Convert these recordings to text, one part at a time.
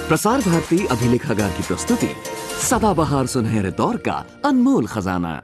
प्रसार भारती अभिलेखागार की प्रस्तुति सदाबहार सुनहरे दौर का अनमोल खजाना।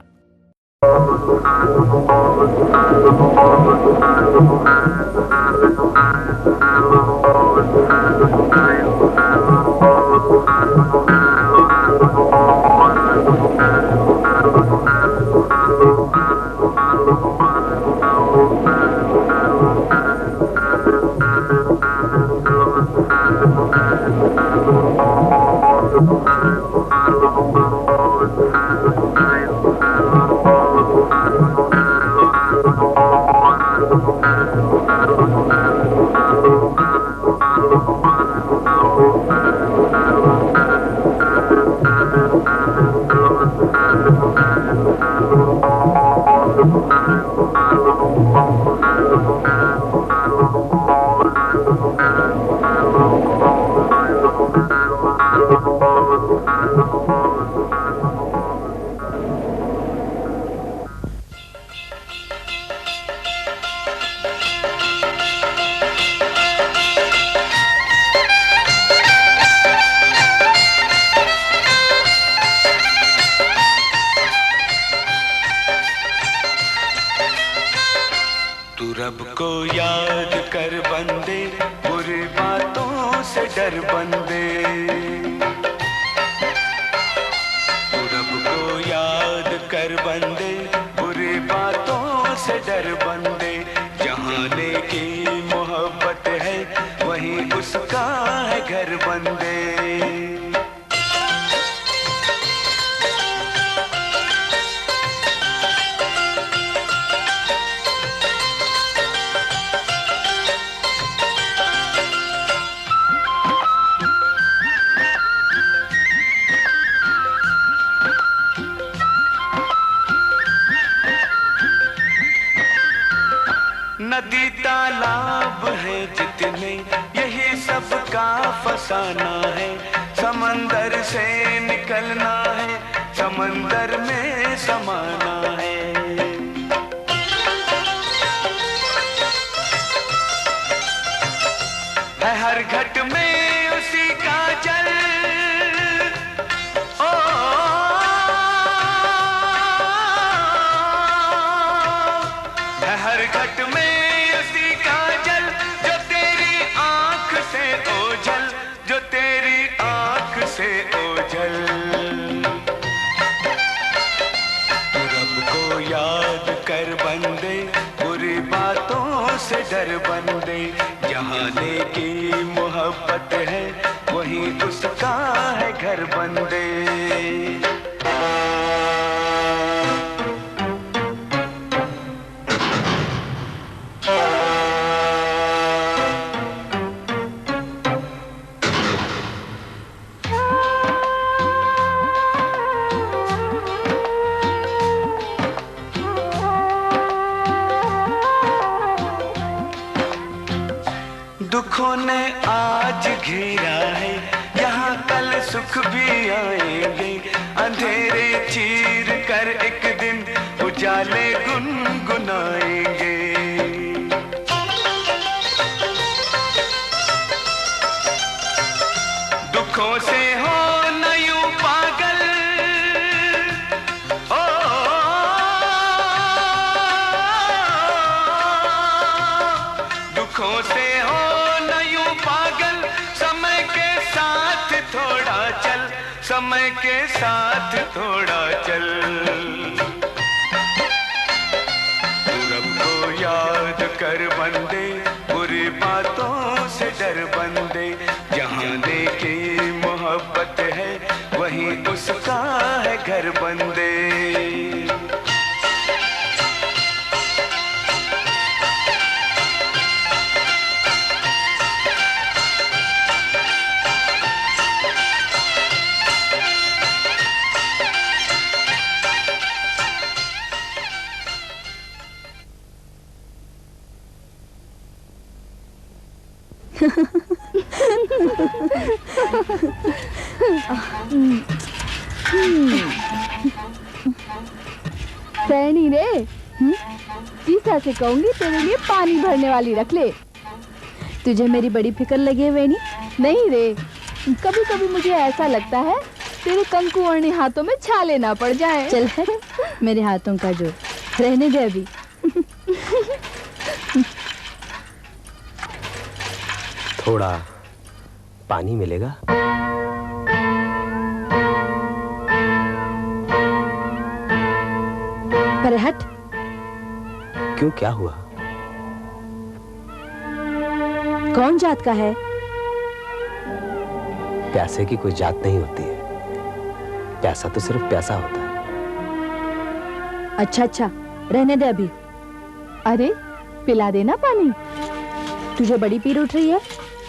रब को याद कर बंदे, बुरी बातों से डर बंदे। तू रब को याद कर बंदे, बुरी बातों से डर बंदे। जहाँ नेकी मोहब्बत है वहीं उसका है घर बंदे। नदी तालाब है जितने, यही सबका फसाना है। समंदर से निकलना है, समंदर में समाना है। हर घट में उसी का जल, हर घट में उसी का जल, जो तेरी आंख से ओझल, जो तेरी आंख से ओझल। तू रब को याद कर बंदे, बुरी बातों से डर बंदे। जहाँ नेकी मोहब्बत है वहीं उसका है घर बंदे। दुखों ने आज घेरा है, यहाँ कल सुख भी आएंगे। अंधेरे चीर कर एक दिन उजाले गुनगुनाएंगे। दुखों से हो न यूं पागल, दुखों से हो न यूं पागल। समय के साथ थोड़ा चल, समय के साथ थोड़ा चल। तू रब को याद कर बंदे, बुरी बातों से डर बंदे। जहाँ नेकी मोहब्बत है वहीं उसका है घर बंदे। सैनी रे, जीसा से कहूंगी तेरे लिए पानी भरने वाली रख ले। तुझे मेरी बड़ी फिक्र लगी है वेणी? नहीं रे, कभी कभी मुझे ऐसा लगता है तेरे कंकुवर्णी हाथों में छाले ना पड़ जाए। चल है मेरे हाथों का जो, रहने दे अभी। थोड़ा पानी मिलेगा? अरे हट। क्यों, क्या हुआ? कौन जात का है? प्यासे की कोई जात नहीं होती है, प्यासा तो सिर्फ प्यासा होता है। अच्छा अच्छा, रहने दे अभी। अरे पिला देना पानी। तुझे बड़ी पीर उठ रही है,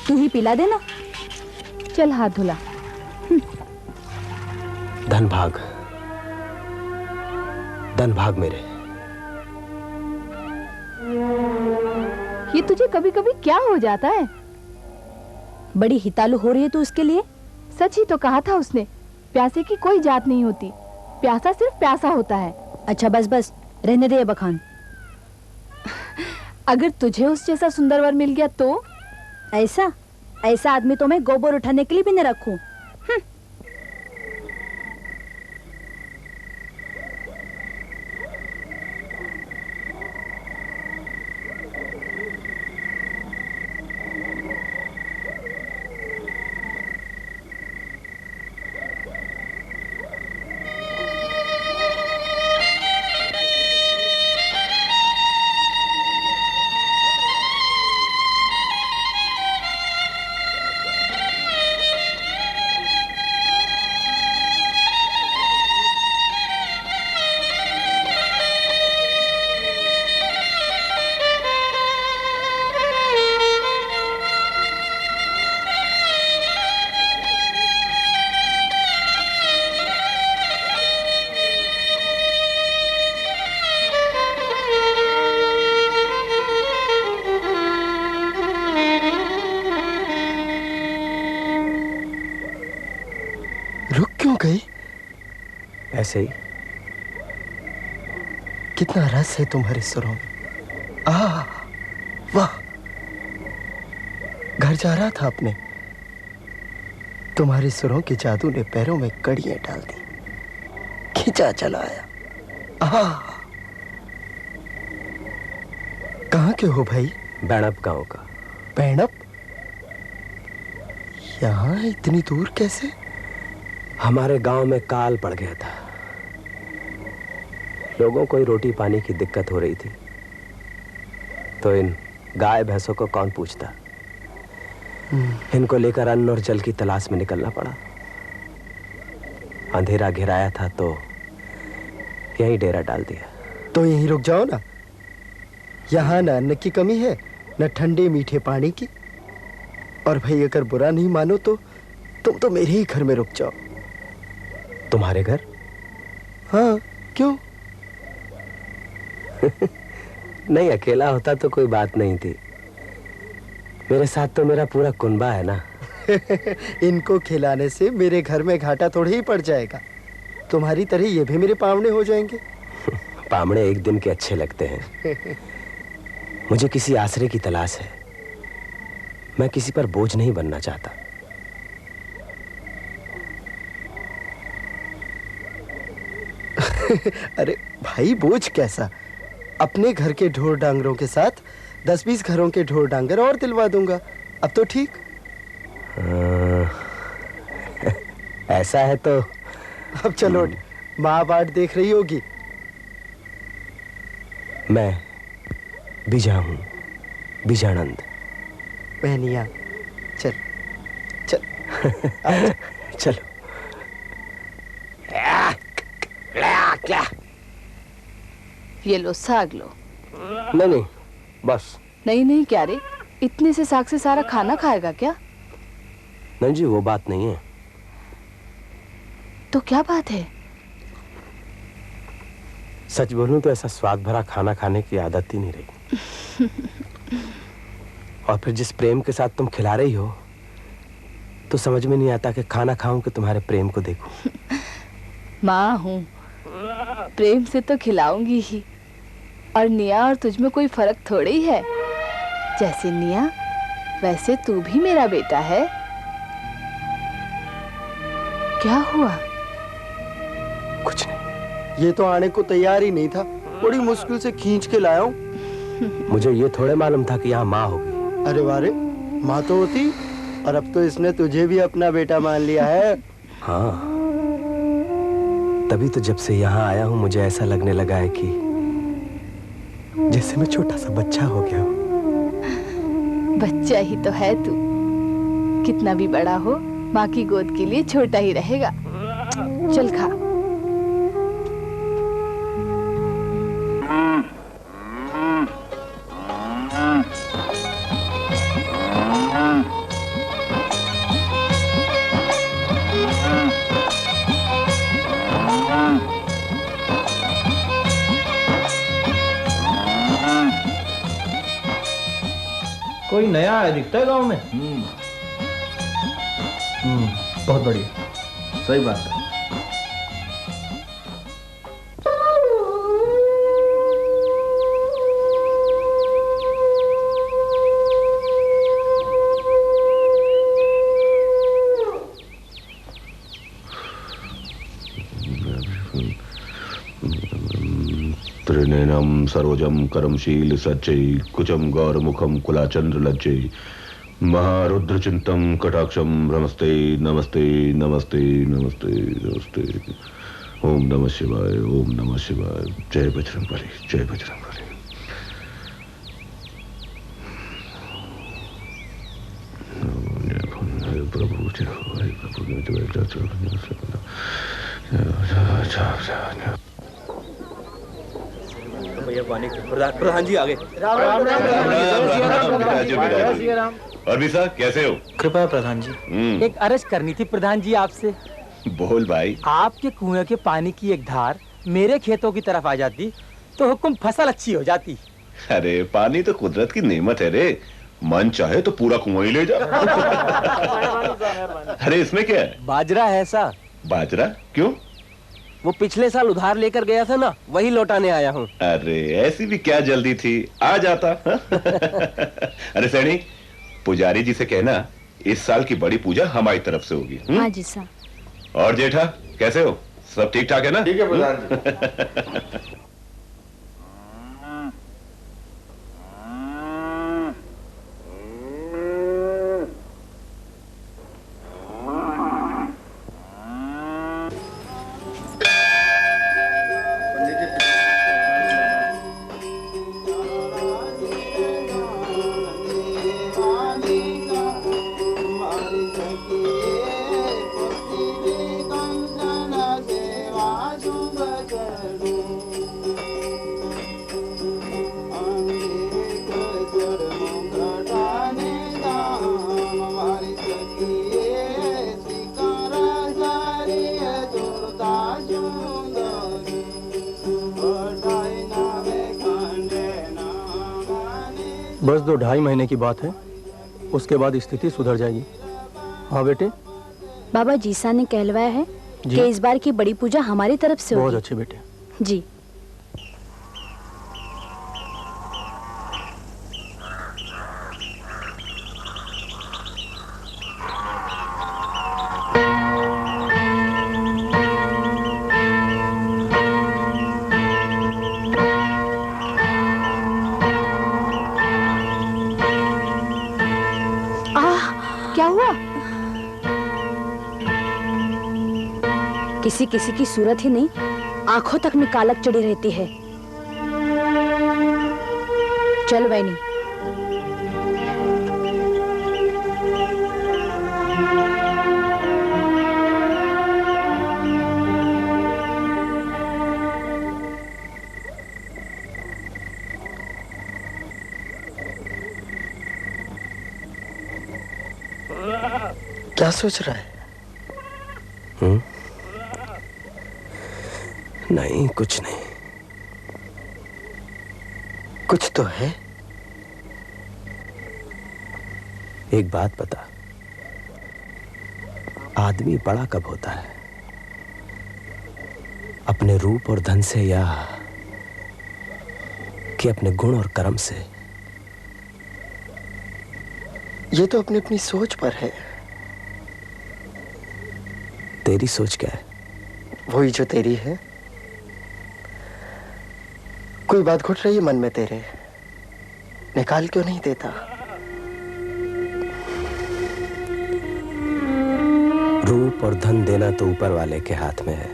तू ही पिला देना। चल हाथ धुला। धन भाग, धन भाग मेरे। ये तुझे कभी कभी क्या हो जाता है? बड़ी हितालू हो रही है तू उसके लिए। सच ही तो कहा था उसने, प्यासे की कोई जात नहीं होती, प्यासा सिर्फ प्यासा होता है। अच्छा बस बस, रहने दे बखान। अगर तुझे उस जैसा सुंदर वर मिल गया तो? ऐसा ऐसा आदमी तो मैं गोबर उठाने के लिए भी न रखूं। गई? ऐसे ही। कितना रस है तुम्हारे सुरों में। वाह, घर जा रहा था अपने, तुम्हारे सुरों के जादू ने पैरों में कड़ियां डाल दी, खींचा चला आया। कहाँ के हो भाई? बैणप गांव का। बैणप? यहाँ इतनी दूर कैसे? हमारे गांव में काल पड़ गया था, लोगों को रोटी पानी की दिक्कत हो रही थी, तो इन गाय भैंसों को कौन पूछता। इनको लेकर अन्न और जल की तलाश में निकलना पड़ा। अंधेरा घिराया था तो यहीं डेरा डाल दिया। तो यहीं रुक जाओ ना, यहाँ न अन्न की कमी है न ठंडे मीठे पानी की। और भाई अगर बुरा नहीं मानो तो तुम तो मेरे ही घर में रुक जाओ। तुम्हारे घर? हाँ, क्यों? नहीं, अकेला होता तो कोई बात नहीं थी, मेरे साथ तो मेरा पूरा कुनबा है ना। इनको खिलाने से मेरे घर में घाटा थोड़ा ही पड़ जाएगा, तुम्हारी तरह ये भी मेरे पावने हो जाएंगे। पावने एक दिन के अच्छे लगते हैं। मुझे किसी आसरे की तलाश है, मैं किसी पर बोझ नहीं बनना चाहता। अरे भाई, बोझ कैसा? अपने घर के ढोर डांगरों के साथ 10-20 घरों के ढोर डांगर और दिलवा दूंगा। अब तो ठीक? ऐसा है तो अब चलो, माँ बाट देख रही होगी। मैं बीजा हूँ, बीजानंद। बहनिया, चल चल। चलो। क्या? ये लो, साग लो। नहीं, बस। नहीं क्या रे, इतने से साग से सारा खाना खाएगा क्या? नहीं जी, वो बात नहीं है। तो क्या बात है? सच बोलूं तो ऐसा स्वाद भरा खाना खाने की आदत ही नहीं रही। और फिर जिस प्रेम के साथ तुम खिला रही हो, तो समझ में नहीं आता कि खाना खाऊं कि तुम्हारे प्रेम को देखूं। माँ हूँ, प्रेम से तो खिलाऊंगी ही। और निया और तुझ में कोई फर्क थोड़ी ही है। जैसे निया वैसे तू भी मेरा बेटा है। क्या हुआ? कुछ नहीं। ये तो आने को तैयार ही नहीं था, बड़ी मुश्किल से खींच के लाया हूँ। मुझे ये थोड़े मालूम था कि यहाँ माँ होगी। अरे वारे, माँ तो होती, और अब तो इसने तुझे भी अपना बेटा मान लिया है। हाँ, तभी तो जब से यहाँ आया हूँ मुझे ऐसा लगने लगा है कि जैसे मैं छोटा सा बच्चा हो गया हूँ। बच्चा ही तो है तू, कितना भी बड़ा हो माँ की गोद के लिए छोटा ही रहेगा। चल खा। कोई नया है दिखता है गांव में। बहुत बढ़िया, सही बात है। त्रिनयनम सरोजम करमशील सच्चै कुचम गौरमुखम कुलाचंद्र लज्जै महारुद्र चिंतम कटाक्षम नमस्ते नमस्ते नमस्ते नमस्ते नमस्ते। ओम नमः शिवाय, ओम नमः शिवाय। जय बजरंगबली, जय बजरंगबली। जय प्रभु, जय प्रभु। प्रधान जी आगे। और भी साहब कैसे हो? कृपया प्रधान जी, एक अर्ज करनी थी प्रधान जी आपसे। बोल भाई। आपके कुएं के पानी की एक धार मेरे खेतों की तरफ आ जाती तो हुक्म फसल अच्छी हो जाती। अरे पानी तो कुदरत की नेमत है रे, मन चाहे तो पूरा कुआं ही ले जा। अरे इसमें क्या है? बाजरा है सा। बाजरा क्यों? वो पिछले साल उधार लेकर गया था ना, वही लौटाने आया हूँ। अरे ऐसी भी क्या जल्दी थी, आ जाता। अरे सैनी, पुजारी जी से कहना इस साल की बड़ी पूजा हमारी तरफ से होगी। हाँ जी साहब। और जेठा कैसे हो? सब ठीक ठाक है ना? ठीक है प्रधान जी। बस 2-2.5 महीने की बात है, उसके बाद स्थिति सुधर जाएगी। हाँ बेटे। बाबा जीसा ने कहलवाया है कि इस बार की बड़ी पूजा हमारी तरफ से होगी। बहुत अच्छे बेटे। जी। क्या हुआ? किसी किसी की सूरत ही नहीं, आंखों तक में कालक चढ़ी रहती है। चल वैनी। क्या सोच रहा है? नहीं, कुछ नहीं। कुछ तो है। एक बात बता, आदमी बड़ा कब होता है? अपने रूप और धन से या कि अपने गुण और कर्म से? ये तो अपनी अपनी सोच पर है। तेरी सोच क्या है? वही जो तेरी है। कोई बात घुट रही है मन में तेरे, निकाल क्यों नहीं देता? रूप और धन देना तो ऊपर वाले के हाथ में है।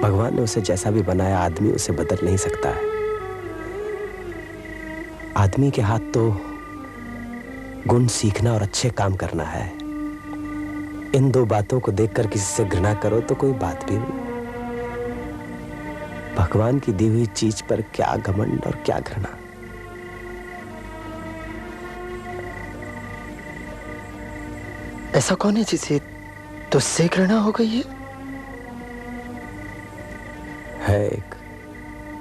भगवान ने उसे जैसा भी बनाया, आदमी उसे बदल नहीं सकता है। आदमी के हाथ तो गुण सीखना और अच्छे काम करना है। इन दो बातों को देखकर किसी से घृणा करो तो कोई बात भी नहीं। भगवान की दी हुई चीज पर क्या घमंड और क्या घृणा। ऐसा कौन है जिसे तुझसे घृणा हो गई है एक।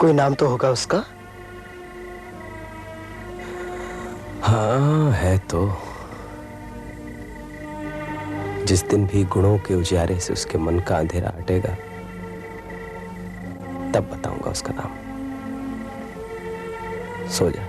कोई नाम तो होगा उसका? हाँ है तो। जिस दिन भी गुणों के उजारे से उसके मन का अंधेरा हटेगा, तब बताऊंगा उसका नाम। सो जा।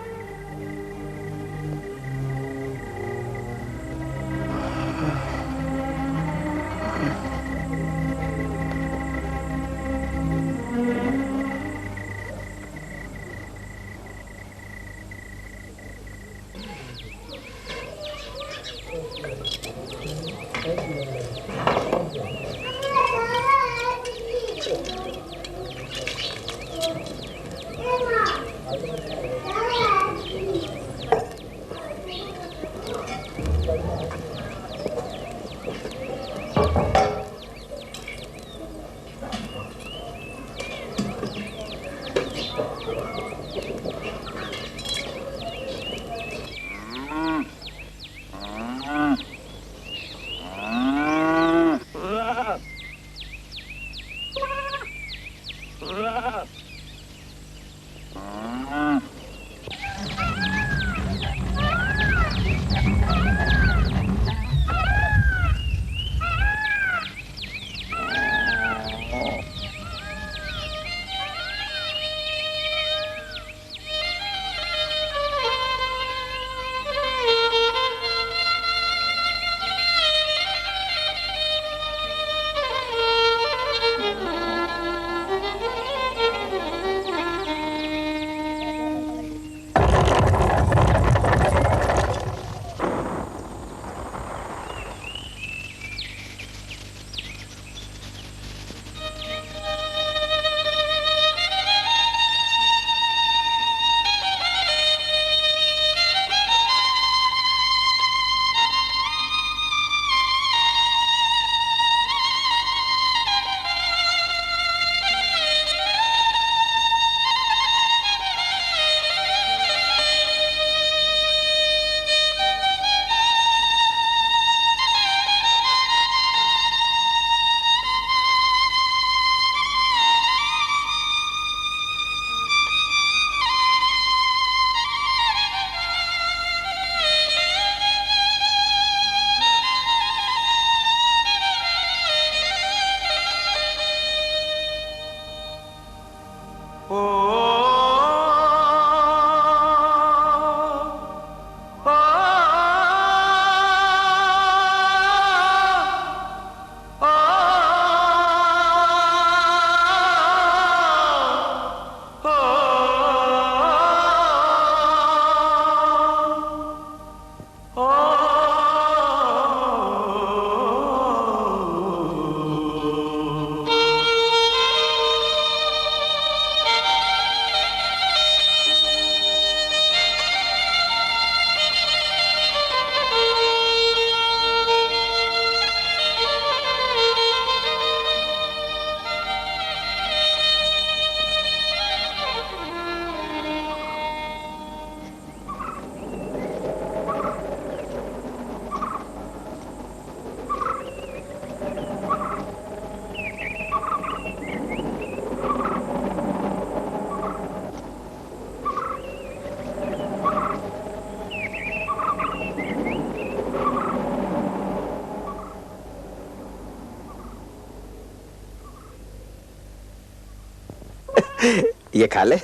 ये खा ले।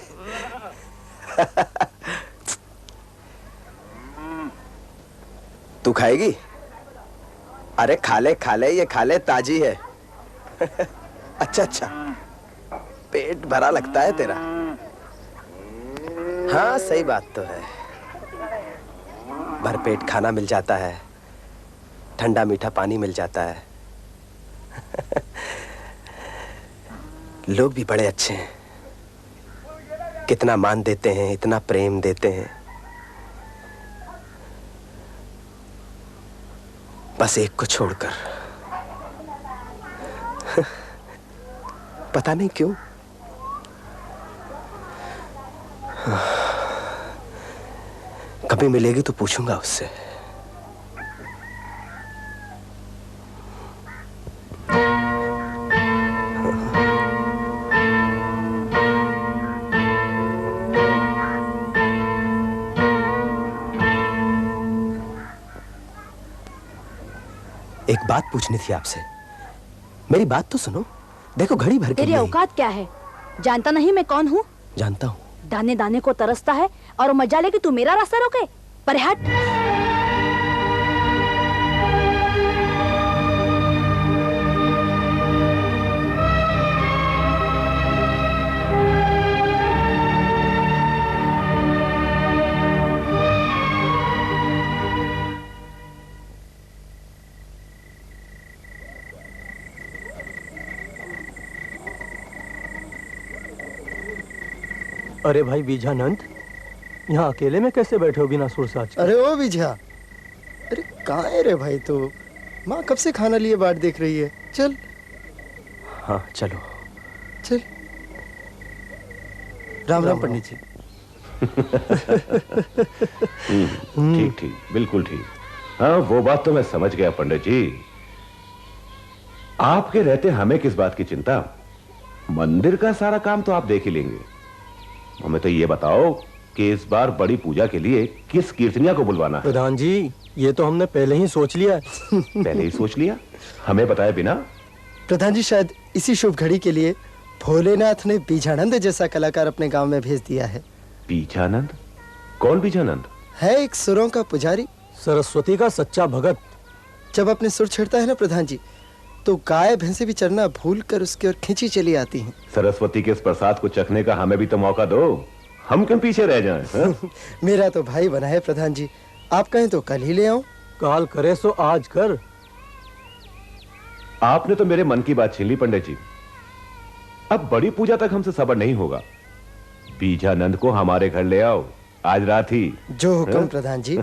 तू खाएगी? अरे खा ले ये खा ले, ताजी है। अच्छा अच्छा, पेट भरा लगता है तेरा। हाँ सही बात तो है, भरपेट खाना मिल जाता है, ठंडा मीठा पानी मिल जाता है। लोग भी बड़े अच्छे हैं, कितना मान देते हैं, इतना प्रेम देते हैं। बस एक को छोड़कर। पता नहीं क्यों। कभी मिलेगी तो पूछूंगा उससे। एक बात पूछनी थी आपसे, मेरी बात तो सुनो। देखो घड़ी भर के तेरी औकात क्या है? जानता नहीं मैं कौन हूँ? जानता हूँ। दाने दाने को तरसता है और मजा ले कि तू मेरा रास्ता रोके। पर हट। अरे भाई बीजानंद, यहाँ अकेले में कैसे बैठे हो बिना सुरसाज के? अरे ओ बीजा, अरे कहाँ है रे भाई तू? माँ कब से खाना लिए बाट देख रही है। चल। हाँ चलो। चल। राम राम पंडित जी। ठीक ठीक, बिल्कुल ठीक। हाँ वो बात तो मैं समझ गया पंडित जी। आपके रहते हमें किस बात की चिंता, मंदिर का सारा काम तो आप देख ही लेंगे। हमें तो ये बताओ कि इस बार बड़ी पूजा के लिए किस कीर्तनिया को बुलवाना है? प्रधान जी ये तो हमने पहले ही सोच लिया। पहले ही सोच लिया, हमें बताए बिना? प्रधान जी शायद इसी शुभ घड़ी के लिए भोलेनाथ ने बीजानंद जैसा कलाकार अपने गांव में भेज दिया है। बीजानंद? कौन बीजानंद? है एक सुरों का पुजारी, सरस्वती का सच्चा भगत। जब अपने सुर छेड़ता है ना प्रधान जी, तो गाय भैंसे भी चरना भूल कर उसकी ओर खींची चली आती हैं। सरस्वती के इस प्रसाद को चखने का हमें भी तो मौका दो, हम क्यों पीछे रह जाएं? मेरा तो भाई बना है प्रधान जी, आप कहें तो कल ही ले आऊं। काल करे सो आज कर। आपने तो मेरे मन की बात छीन ली पंडित जी। अब बड़ी पूजा तक हमसे सब्र नहीं होगा। बीजानंद को हमारे घर ले आओ आज रात ही। जो हुक्म प्रधान जी।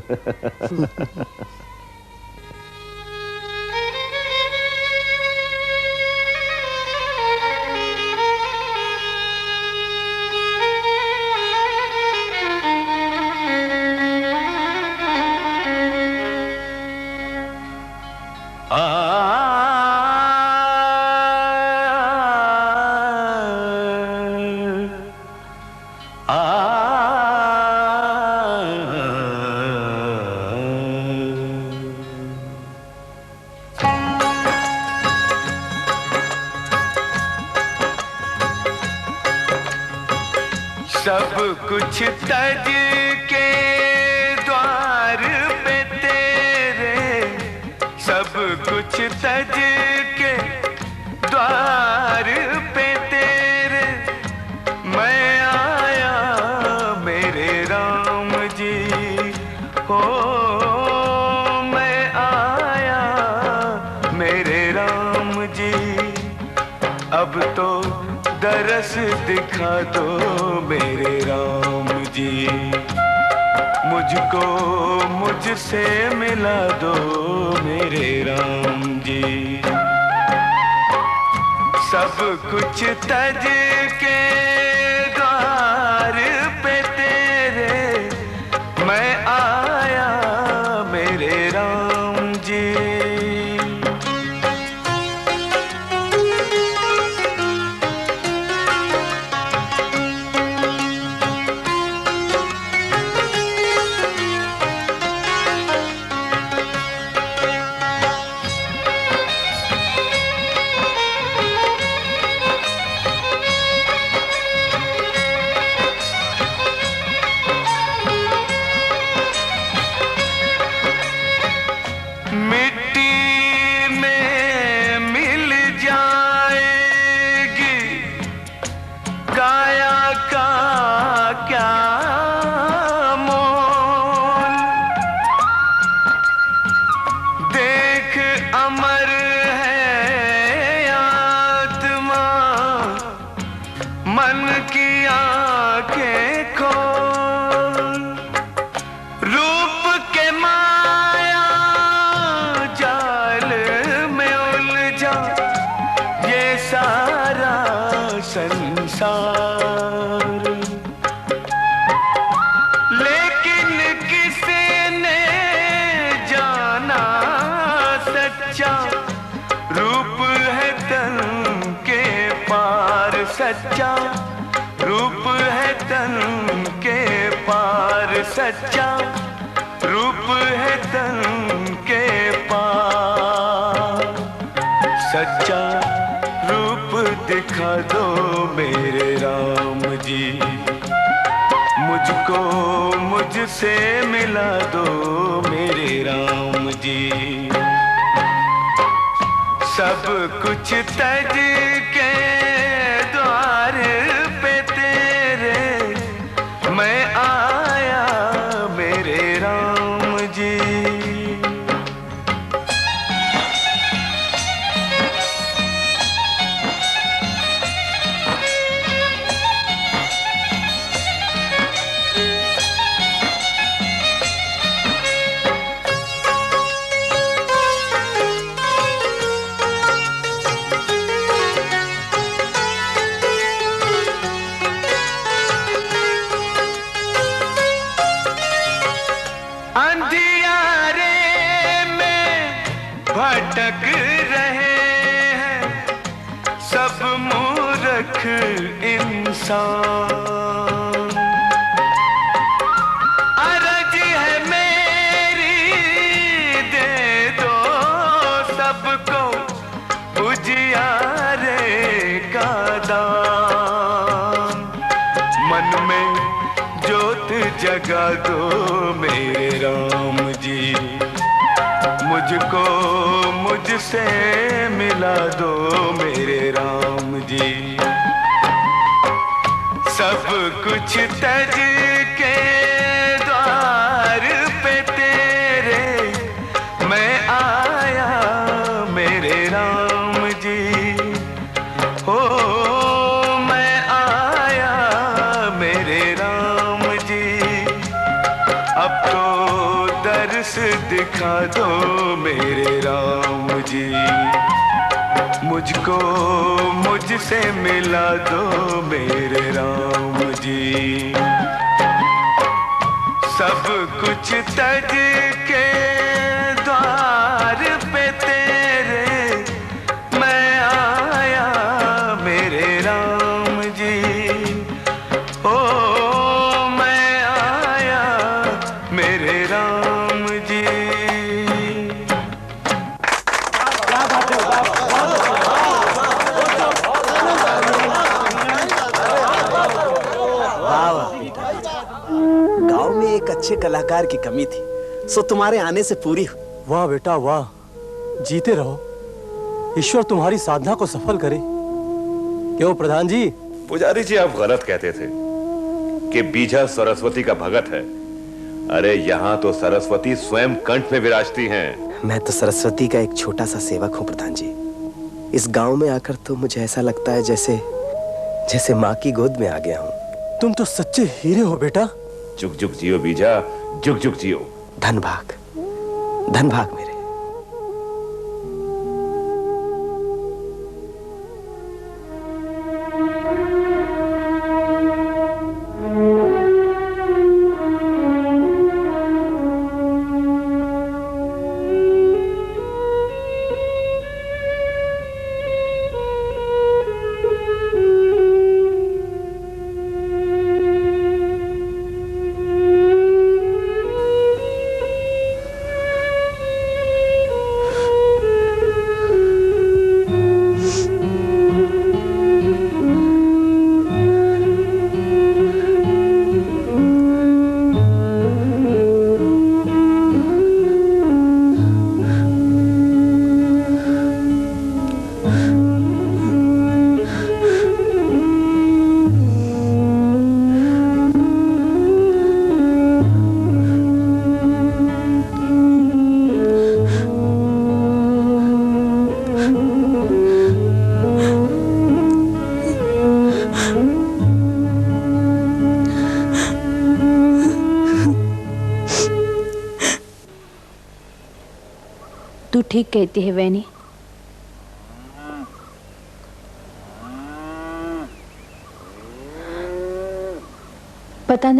सब कुछ तज के द्वार पे तेरे, सब कुछ तज के द्वार पे तेरे मैं आया मेरे राम जी। हो मैं आया मेरे राम जी। अब तो दरस दिखा दो मेरे राम जी। मुझको मुझसे मिला दो मेरे राम जी। सब कुछ तज के द्वार पे तेरे मैं आया मेरे राम जी। तन के पार, सच्चा रूप है तन के पार। सच्चा रूप दिखा दो मेरे राम जी, मुझको मुझसे मिला दो मेरे राम जी। सब कुछ तज के द्वार पे तेरे मैं आया मेरे राम जी। भटक रहे हैं सब मूर्ख इंसान, अर्ज है मेरी दे दो सबको उजियारे का दान। मन में ज्योत जगा दो मेरे राम जी, मुझको मुझसे मिला दो मेरे राम जी। सब कुछ तज के द्वार पे तेरे मैं आया मेरे राम जी। हो मैं आया मेरे राम जी। अब तो दर्श दिखा दो मेरे राम जी, मुझको मुझसे मिला दो मेरे राम जी। सब कुछ तज के द्वार पे तेरे मैं आया मेरे राम जी। ओ मैं आया मेरे राम जी। गांव में एक अच्छे कलाकार की कमी थी, सो तुम्हारे आने से पूरी हुई। वाह बेटा वाह, जीते रहो, ईश्वर तुम्हारी साधना को सफल करे। क्यों प्रधान जी? पुजारी जी आप गलत कहते थे कि बीजा सरस्वती का भगत है। अरे यहाँ तो सरस्वती स्वयं कंठ में विराजती हैं। मैं तो सरस्वती का एक छोटा सा सेवक हूँ प्रधान जी। इस गांव में आकर तो मुझे ऐसा लगता है जैसे माँ की गोद में आ गया हूँ। तुम तो सच्चे हीरे हो बेटा। जुग जुग जियो बीजा, जुग जुग जियो। धन भाग मेरे। तू ठीक कहती है वैनी। पता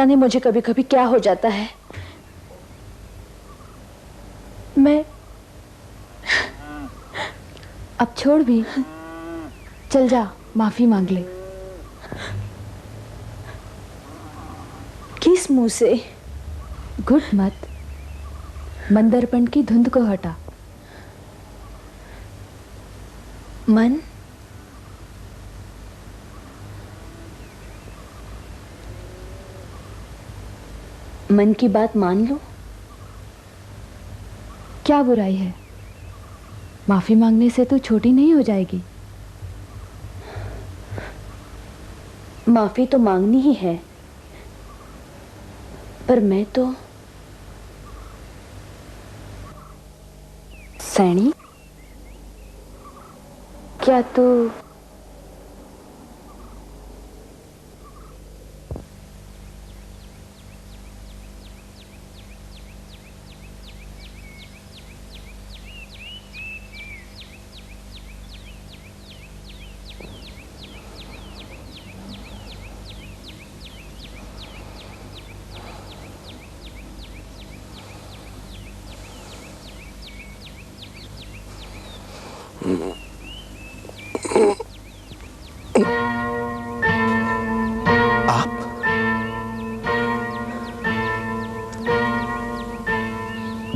नहीं मुझे कभी कभी क्या हो जाता है। मैं अब छोड़ भी, चल जा, माफी मांग ले। किस मुंह से? घुट मत, मंदरपन की धुंध को हटा। मन, मन की बात मान लो। क्या बुराई है? माफी मांगने से तू छोटी नहीं हो जाएगी। माफी तो मांगनी ही है, पर मैं तो सैनी, क्या तू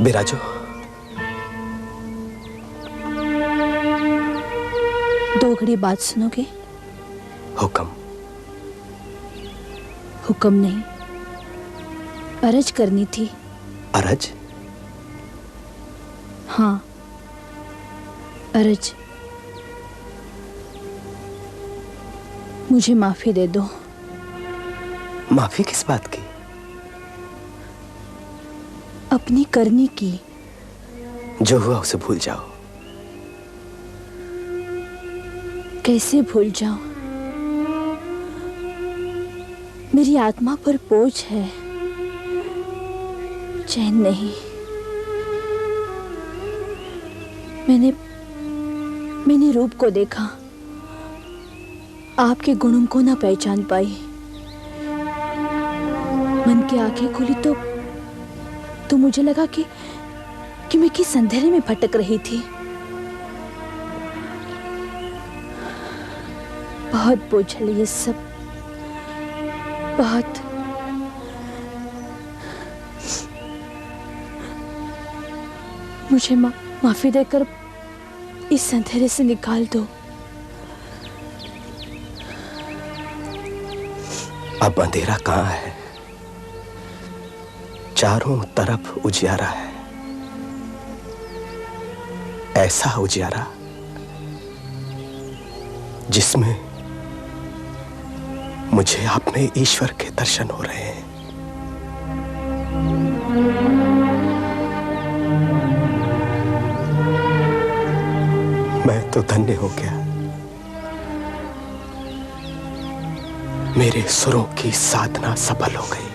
बिराजो। दो घड़ी बात सुनोगे? हुक्म। हुक्म नहीं, अर्ज करनी थी। अर्ज? हाँ, अर्ज। मुझे माफी दे दो। माफी किस बात की? अपनी करनी की। जो हुआ उसे भूल जाओ। कैसे भूल जाऊं? मेरी आत्मा पर बोझ है, चैन नहीं। मैंने रूप को देखा, आपके गुणों को ना पहचान पाई। मन की आंखें खुली तो मुझे लगा कि मैं किस अंधेरे में भटक रही थी। बहुत बोझल ये सब, बहुत। मुझे माफी देकर इस अंधेरे से निकाल दो। अब अंधेरा कहाँ है? चारों तरफ उजियारा है, ऐसा उजियारा जिसमें मुझे आप में ईश्वर के दर्शन हो रहे हैं। मैं तो धन्य हो गया। मेरे सुरों की साधना सफल हो गई।